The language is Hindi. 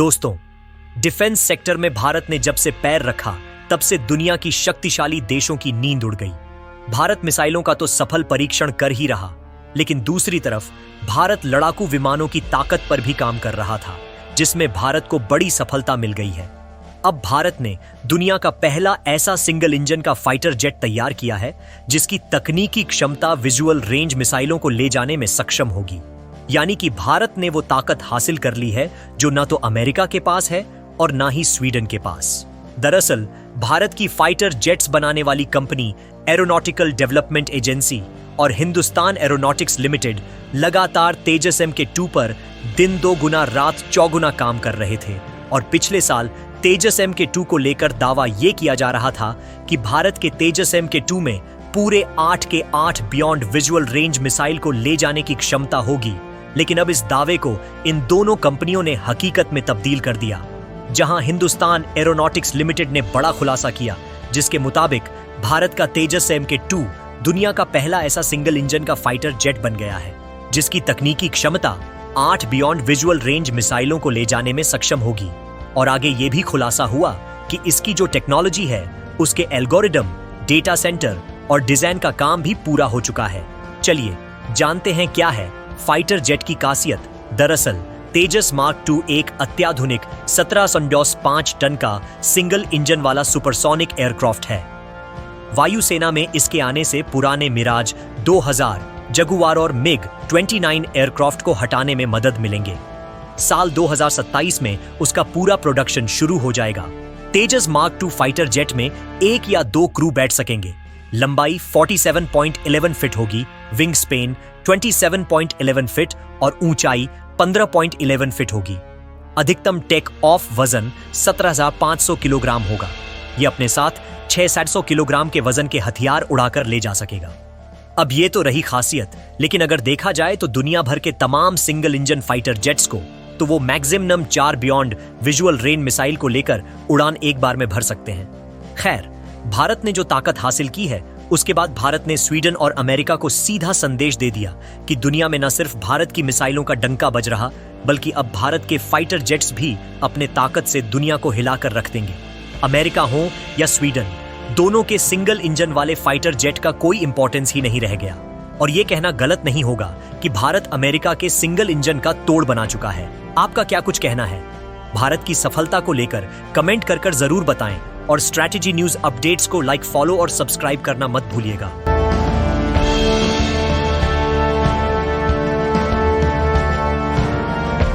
दोस्तों, डिफेंस सेक्टर में भारत ने जब से पैर रखा तब से दुनिया की शक्तिशाली देशों की नींद उड़ गई। भारत मिसाइलों का तो सफल परीक्षण कर ही रहा, लेकिन दूसरी तरफ भारत लड़ाकू विमानों की ताकत पर भी काम कर रहा था, जिसमें भारत को बड़ी सफलता मिल गई है। अब भारत ने दुनिया का पहला ऐसा सिंगल इंजन का फाइटर जेट तैयार किया है जिसकी तकनीकी क्षमता विजुअल रेंज मिसाइलों को ले जाने में सक्षम होगी। यानी कि भारत ने वो ताकत हासिल कर ली है जो ना तो अमेरिका के पास है और ना ही स्वीडन के पास। दरअसल भारत की फाइटर जेट्स बनाने वाली कंपनी एरोनॉटिकल डेवलपमेंट एजेंसी और हिंदुस्तान एरोनॉटिक्स लिमिटेड लगातार तेजस MK2 पर दिन 2 गुना रात 4 गुना काम कर रहे थे और पिछले साल तेजस MK2 को लेकर दावा यह किया जा रहा था कि भारत के तेजस MK2 में पूरे 8 के 8 बियॉन्ड विजुअल रेंज मिसाइल को ले जाने की क्षमता होगी। लेकिन अब इस दावे को इन दोनों कंपनियों ने हकीकत में तब्दील कर दिया, जहां हिंदुस्तान एरोनॉटिक्स लिमिटेड ने बड़ा खुलासा किया, जिसके मुताबिक भारत का तेजस MK2 दुनिया का पहला ऐसा सिंगल इंजन का फाइटर जेट बन गया है जिसकी तकनीकी क्षमता 8 बियॉन्ड विजुअल रेंज मिसाइलों को ले जाने में सक्षम होगी। और आगे ये भी खुलासा हुआ कि इसकी जो टेक्नोलॉजी है उसके एल्गोरिदम, डेटा सेंटर और डिजाइन का काम भी पूरा हो चुका है। चलिए जानते हैं क्या है फाइटर जेट की खासियत। दरअसल तेजस मार्क 2 एक अत्याधुनिक 17.5 टन का सिंगल इंजन वाला सुपरसोनिक एयरक्राफ्ट है। वायुसेना में इसके आने से पुराने मिराज 2000, जगुआर और मिग 29 एयरक्राफ्ट को हटाने में मदद मिलेंगे। साल 2027 में उसका पूरा प्रोडक्शन शुरू हो जाएगा। तेजस मार्क 2 फाइटर जेट में 1 या 2 क्रू बैठ सकेंगे। लंबाई 47.11 फीट होगी, विंग स्पेन 27.11 फीट और ऊंचाई 15.11 फीट होगी। अधिकतम टेक ऑफ वजन 17,500 किलोग्राम होगा। यह अपने साथ 600 किलोग्राम के वजन के हथियार उड़ाकर ले जा सकेगा। अब ये तो रही खासियत, लेकिन अगर देखा जाए तो दुनिया भर के तमाम सिंगल इंजन फाइटर जेट्स को तो वो maximum 4 beyond visual range missile को लेकर उड़ान एक बार में भर सकते हैं। खैर, भारत ने जो ताकत हासिल की है उसके बाद भारत ने स्वीडन और अमेरिका को सीधा संदेश दे दिया कि दुनिया में न सिर्फ भारत की मिसाइलों का डंका बज रहा, बल्कि अब भारत के फाइटर जेट्स भी अपने ताकत से दुनिया को हिलाकर रख देंगे। अमेरिका हो या स्वीडन, दोनों के सिंगल इंजन वाले फाइटर जेट का कोई इंपॉर्टेंस ही नहीं रह गया। और यह कहना गलत नहीं होगा कि भारत अमेरिका के सिंगल इंजन का तोड़ बना चुका है। आपका क्या कुछ कहना है? भारत की सफलता को लेकर कमेंट कर जरूर बताएं और स्ट्रैटेजी न्यूज अपडेट्स को लाइक, फॉलो और सब्सक्राइब करना मत भूलिएगा।